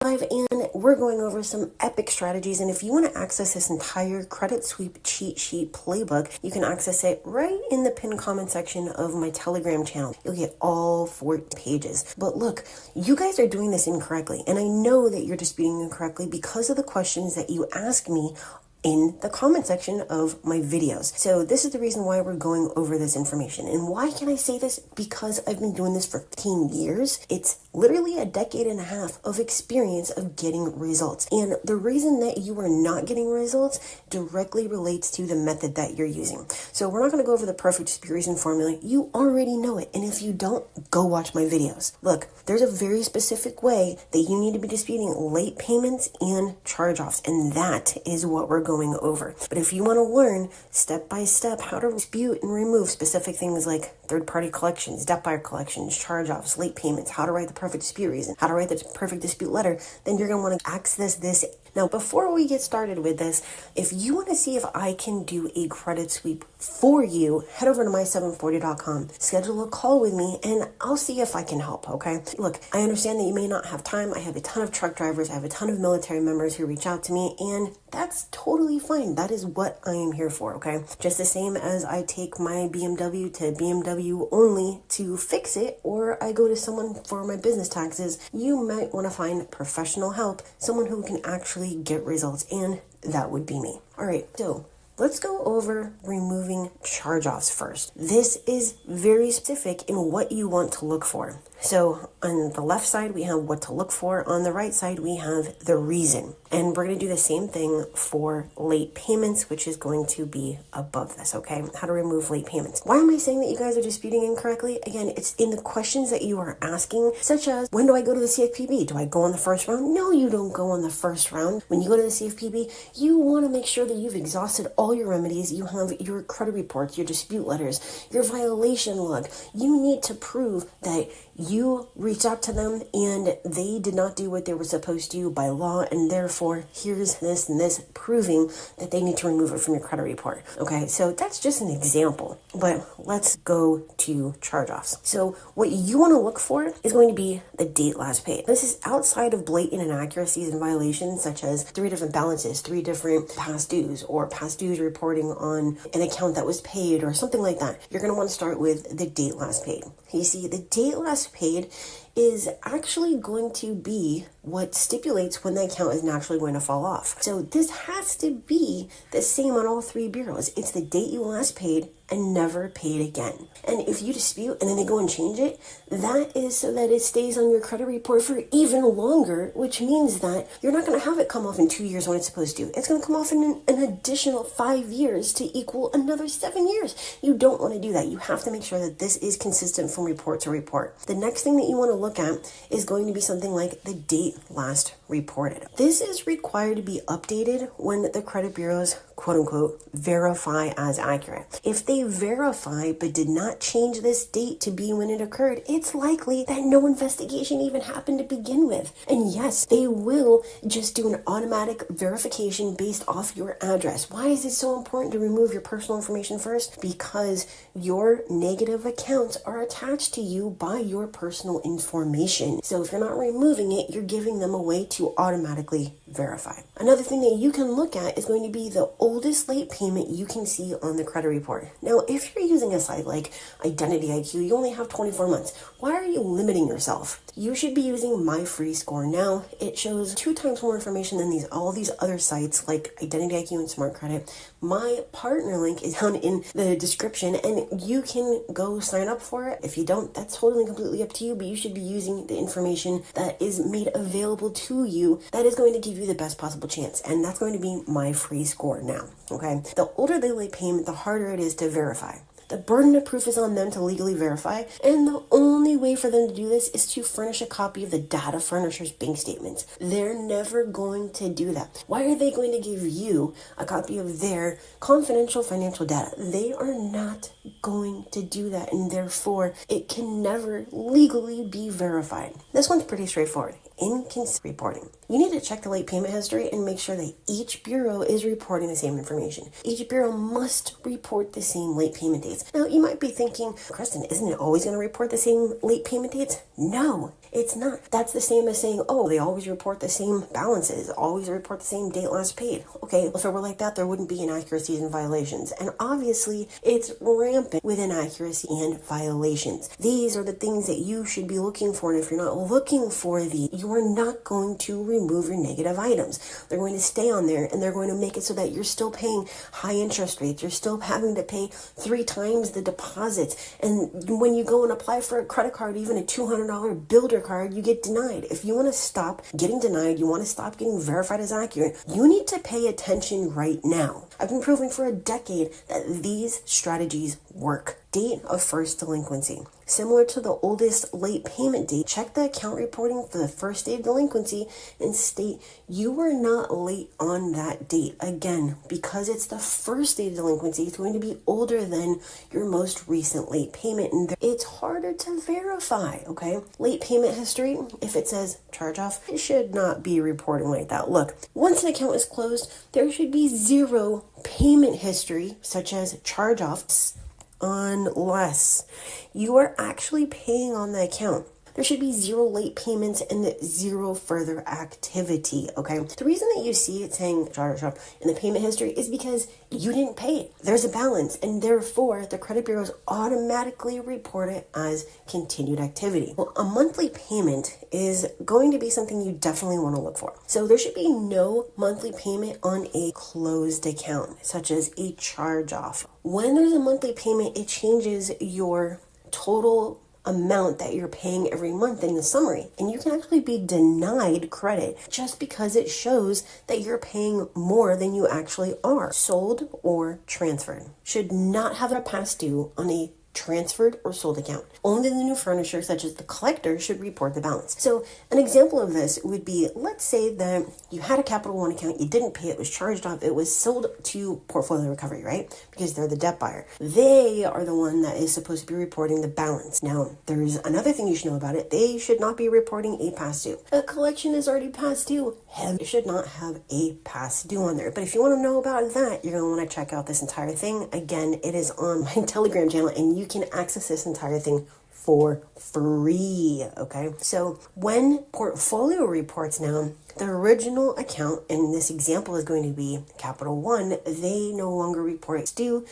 and we're going over some epic strategies. And if you want to access this entire credit sweep cheat sheet playbook, you can access it right in the pinned comment section of my Telegram channel. You'll get all 4 pages. But look, you guys are doing this incorrectly, and I know that you're disputing incorrectly because of the questions that you ask me in the comment section of my videos. So this is the reason why we're going over this information. And why can I say this? Because I've been doing this for 15 years. It's literally a decade and a half of experience of getting results. And the reason that you are not getting results directly relates to the method that you're using. So we're not going to go over the perfect dispute reason formula. You already know it. And if you don't, go watch my videos. Look, there's a very specific way that you need to be disputing late payments and charge-offs. And that is what we're going over. But if you want to learn step by step how to dispute and remove specific things like third-party collections, debt buyer collections, charge-offs, late payments, how to write the perfect dispute reason, how to write the perfect dispute letter, then you're going to want to access this. Now, before we get started with this, if you want to see if I can do a credit sweep for you, head over to my740.com, schedule a call with me, and I'll see if I can help, okay? Look, I understand that you may not have time. I have a ton of truck drivers. I have a ton of military members who reach out to me, and that's totally fine. That is what I am here for, okay? Just the same as I take my BMW to BMW only to fix it, or I go to someone for my business taxes, you might want to find professional help, someone who can actually get results, and that would be me. All right, so let's go over removing charge-offs first. This is very specific in what you want to look for. So on the left side, we have what to look for. On the right side, we have the reason. And we're going to do the same thing for late payments, which is going to be above this, okay? How to remove late payments. Why am I saying that you guys are disputing incorrectly? Again, it's in the questions that you are asking, such as, when do I go to the CFPB? Do I go on the first round? No, you don't go on the first round. When you go to the CFPB, you want to make sure that you've exhausted all your remedies. You have your credit reports, your dispute letters, your violation log. You need to prove that you reached out to them and they did not do what they were supposed to by law, and therefore here's this and this proving that they need to remove it from your credit report. Okay, so that's just an example, but let's go to charge-offs. So what you want to look for is going to be the date last paid. This is outside of blatant inaccuracies and violations such as 3 different balances, 3 different past dues, or past dues reporting on an account that was paid or something like that. You're going to want to start with the date last paid. You see, the date last paid is actually going to be what stipulates when the account is naturally going to fall off. So this has to be the same on all 3 bureaus. It's the date you last paid and never paid again. And if you dispute and then they go and change it, that is so that it stays on your credit report for even longer, which means that you're not going to have it come off in 2 years when it's supposed to. It's going to come off in an additional 5 years to equal another 7 years. You don't want to do that. You have to make sure that this is consistent from report to report. The next thing that you want to look at is going to be something like the date last reported. This is required to be updated when the credit bureaus, quote unquote, verify as accurate. If they verify but did not change this date to be when it occurred, it's likely that no investigation even happened to begin with. And yes, they will just do an automatic verification based off your address. Why is it so important to remove your personal information first? Because your negative accounts are attached to you by your personal information. So if you're not removing it, you're giving them a way to automatically verify. Another thing that you can look at is going to be the oldest late payment you can see on the credit report. Now, if you're using a site like Identity IQ, you only have 24 months. Why are you limiting yourself? You should be using My Free Score. Now, it shows 2 times more information than all these other sites like Identity IQ and Smart Credit. My partner link is down in the description, and you can go sign up for it. If you don't, that's totally completely up to you, but you should be using the information that is made available to you that is going to give you the best possible chance, and that's going to be My Free Score now, okay? The older the late payment, the harder it is to verify. The burden of proof is on them to legally verify, and the only way for them to do this is to furnish a copy of the data furnisher's bank statements. They're never going to do that. Why are they going to give you a copy of their confidential financial data? They are not going to do that, and therefore it can never legally be verified. This one's pretty straightforward. Inconsistent reporting. You need to check the late payment history and make sure that each bureau is reporting the same information. Each bureau must report the same late payment dates. Now, you might be thinking, Kristen, isn't it always going to report the same late payment dates? No, it's not. That's the same as saying, oh, they always report the same balances, always report the same date last paid. Okay, if it were like that, there wouldn't be inaccuracies and violations. And obviously, it's rampant with inaccuracy and violations. These are the things that you should be looking for. And if you're not looking for these, you are not going to remove your negative items. They're going to stay on there, and they're going to make it so that you're still paying high interest rates. You're still having to pay 3 times the deposits. And when you go and apply for a credit card, even a $200 builder card, you get denied. If you want to stop getting denied, you want to stop getting verified as accurate, you need to pay attention right now. I've been proving for a decade that these strategies work. Date of first delinquency. Similar to the oldest late payment date, check the account reporting for the first day of delinquency and state you were not late on that date. Again, because it's the first day of delinquency, it's going to be older than your most recent late payment, and it's harder to verify, okay? Late payment history, if it says charge off, it should not be reporting like that. Look, once an account is closed, there should be 0 payment history, such as charge offs, unless you are actually paying on the account. There should be 0 late payments and 0 further activity, okay? The reason that you see it saying charge off in the payment history is because you didn't pay it. There's a balance, and therefore the credit bureaus automatically report it as continued activity. Well, a monthly payment is going to be something you definitely want to look for. So there should be no monthly payment on a closed account, such as a charge off. When there's a monthly payment, it changes your total amount that you're paying every month in the summary, and you can actually be denied credit just because it shows that you're paying more than you actually are. Sold or transferred should not have a past due on a transferred or sold account. Only the new furnisher, such as the collector, should report the balance. So an example of this would be, let's say that you had a Capital One account, you didn't pay, it was charged off, it was sold to Portfolio Recovery, right? Because they're the debt buyer. They are the one that is supposed to be reporting the balance. Now, there's another thing you should know about it. They should not be reporting a past due. A collection is already past due. It should not have a past due on there. But if you want to know about that, you're going to want to check out this entire thing. Again, it is on my Telegram channel, and you can access this entire thing for free, okay? So when Portfolio reports now, the original account, and this example is going to be Capital One, they no longer report due,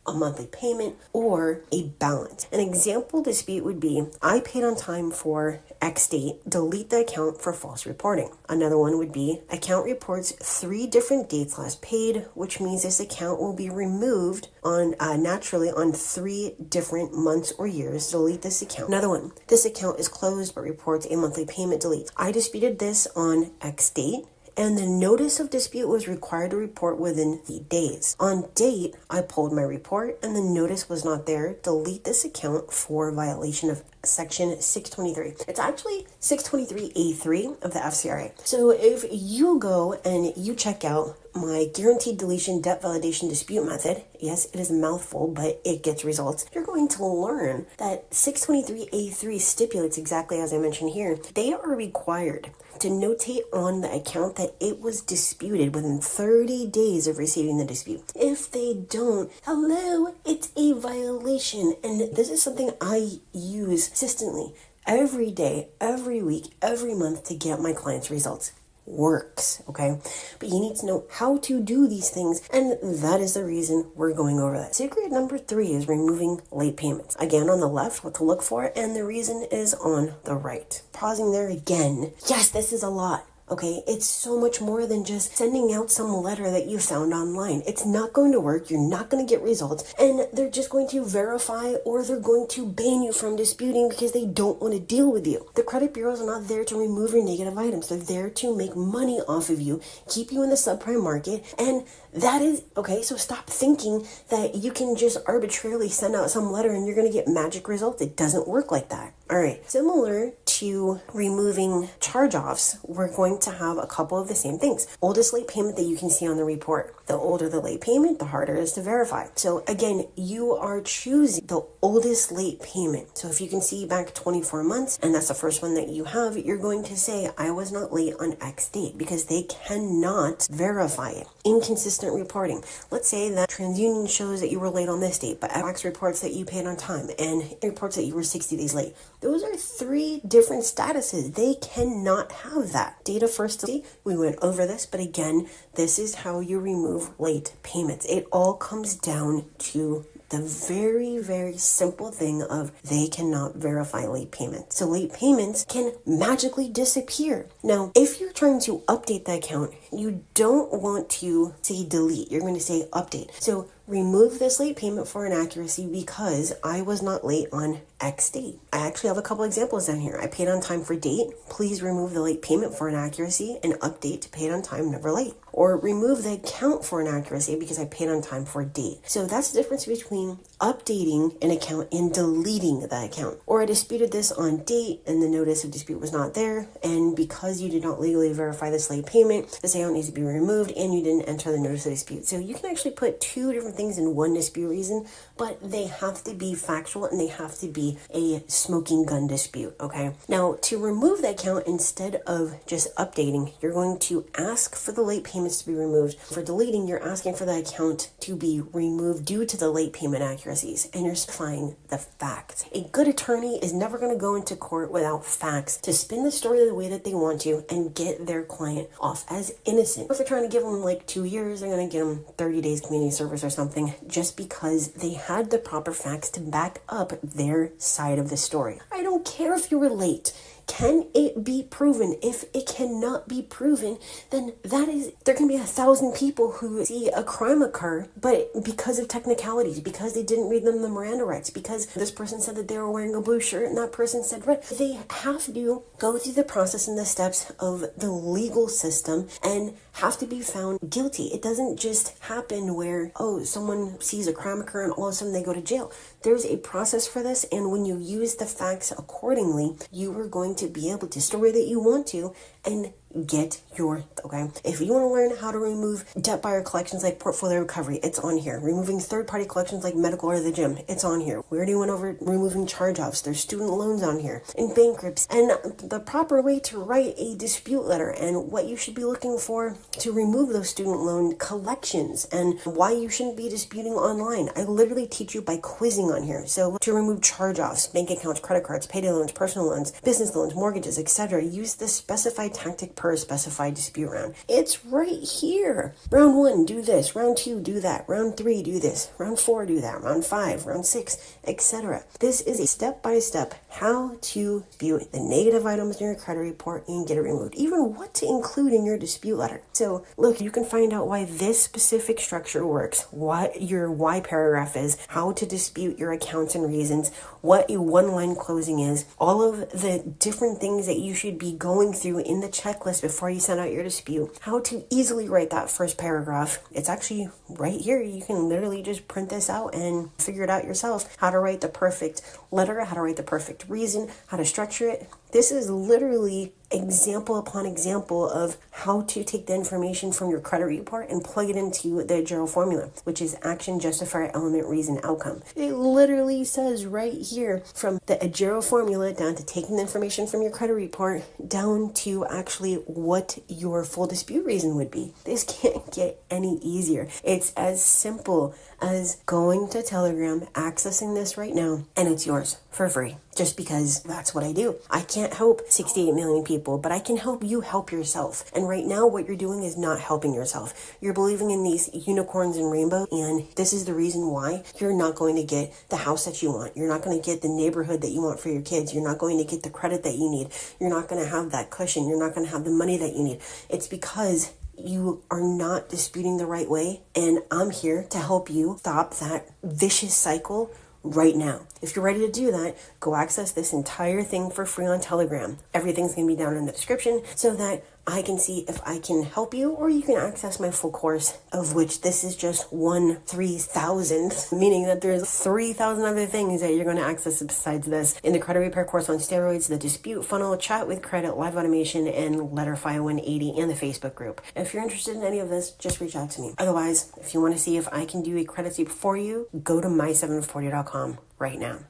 a monthly payment, or a balance. An example dispute would be, I paid on time for X date, delete the account for false reporting. Another one would be, account reports 3 different dates last paid, which means this account will be removed on naturally on 3 different months or years. Delete this account. Another one, this account is closed but reports a monthly payment, delete. I disputed this on X date, and the notice of dispute was required to report within the days. On date, I pulled my report and the notice was not there. Delete this account for violation of Section 623. It's actually 623A3 of the FCRA. So if you go and you check out my guaranteed deletion debt validation dispute method, yes, it is a mouthful, but it gets results, you're going to learn that 623A3 stipulates exactly as I mentioned here. They are required to notate on the account that it was disputed within 30 days of receiving the dispute. If they don't, hello, it's a violation. And this is something I use consistently every day, every week, every month to get my clients results. Works, okay? But you need to know how to do these things, and that is the reason we're going over that. Secret number 3 is removing late payments. Again, on the left, what to look for, and the reason is on the right. Pausing there again. Yes, this is a lot. Okay, it's so much more than just sending out some letter that you found online. It's not going to work. You're not going to get results. And they're just going to verify, or they're going to ban you from disputing because they don't want to deal with you. The credit bureaus are not there to remove your negative items. They're there to make money off of you, keep you in the subprime market. And that is, okay, so stop thinking that you can just arbitrarily send out some letter and you're going to get magic results. It doesn't work like that. All right, similar to removing charge-offs, we're going to have a couple of the same things. Oldest late payment that you can see on the report. The older the late payment, the harder it is to verify. So again, you are choosing the oldest late payment. So if you can see back 24 months, and that's the first one that you have, you're going to say, I was not late on X date, because they cannot verify it. Inconsistent reporting. Let's say that TransUnion shows that you were late on this date, but X reports that you paid on time, and it reports that you were 60 days late. Those are three different statuses. They cannot have that. Data first, we went over this, but again, this is how you remove late payments. It all comes down to the very, very simple thing of they cannot verify late payments. So late payments can magically disappear. Now, if you're trying to update the account, you don't want to say delete. You're going to say update. So remove this late payment for inaccuracy because I was not late on X date. I actually have a couple examples down here. I paid on time for date. Please remove the late payment for inaccuracy and update to paid on time, never late. Or remove the account for inaccuracy because I paid on time for date. So that's the difference between updating an account and deleting the account. Or I disputed this on date and the notice of dispute was not there. And because you did not legally verify this late payment, this account needs to be removed and you didn't enter the notice of dispute. So you can actually put two different things in one dispute reason, but they have to be factual and they have to be a smoking gun dispute, okay? Now, to remove the account, instead of just updating, you're going to ask for the late payments to be removed. For deleting, you're asking for the account to be removed due to the late payment accuracies, and you're specifying the facts. A good attorney is never going to go into court without facts to spin the story the way that they want to and get their client off as innocent. If they're trying to give them like 2 years, they're going to give them 30 days community service or something just because they had the proper facts to back up their side of the story. I don't care if you were late. Can it be proven? If it cannot be proven, then there can be 1,000 people who see a crime occur, but because of technicalities, because they didn't read them the Miranda rights, because this person said that they were wearing a blue shirt and that person said red, they have to go through the process and the steps of the legal system and have to be found guilty. It doesn't just happen where, someone sees a crime occur and all of a sudden they go to jail. There's a process for this, and when you use the facts accordingly, you are going to be able to story that you want to and get your, okay? If you want to learn how to remove debt buyer collections like portfolio recovery, it's on here. Removing third-party collections like medical or the gym, it's on here. We already went over removing charge-offs. There's student loans on here and bankruptcy and the proper way to write a dispute letter and what you should be looking for to remove those student loan collections and why you shouldn't be disputing online. I literally teach you by quizzing on here. So to remove charge-offs, bank accounts, credit cards, payday loans, personal loans, business loans, mortgages, etc., use the specified tactic per specified dispute round. It's right here. Round 1, do this. Round 2, do that. Round 3, do this. Round 4, do that. Round 5, round 6, etc. This is a step-by-step how to dispute the negative items in your credit report and get it removed. Even what to include in your dispute letter. So look, you can find out why this specific structure works, what your why paragraph is, how to dispute your accounts and reasons, what a one-line closing is, all of the different things that you should be going through in the checklist before you send out your dispute, how to easily write that first paragraph. It's actually right here. You can literally just print this out and figure it out yourself. How to write the perfect letter, how to write the perfect reason, how to structure it. This is literally example upon example of how to take the information from your credit report and plug it into the Agero formula, which is action, justifier, element, reason, outcome. It literally says right here from the Agero formula down to taking the information from your credit report down to actually what your full dispute reason would be. This can't get any easier. It's as simple as going to Telegram, accessing this right now, and it's yours for free. Just because that's what I do. I can't help 68 million people, but I can help you help yourself. And right now, what you're doing is not helping yourself. You're believing in these unicorns and rainbows, and this is the reason why you're not going to get the house that you want. You're not going to get the neighborhood that you want for your kids. You're not going to get the credit that you need. You're not going to have that cushion. You're not going to have the money that you need. It's because you are not disputing the right way, and I'm here to help you stop that vicious cycle right now. If you're ready to do that, go access this entire thing for free on Telegram. Everything's going to be down in the description so that I can see if I can help you, or you can access my full course, of which this is just 1/3000th, meaning that there's 3,000 other things that you're going to access besides this in the credit repair course on steroids, the dispute funnel, chat with credit, live automation, and Letterfy 180, and the Facebook group. If you're interested in any of this, just reach out to me. Otherwise, if you want to see if I can do a credit sweep for you, go to my740.com right now.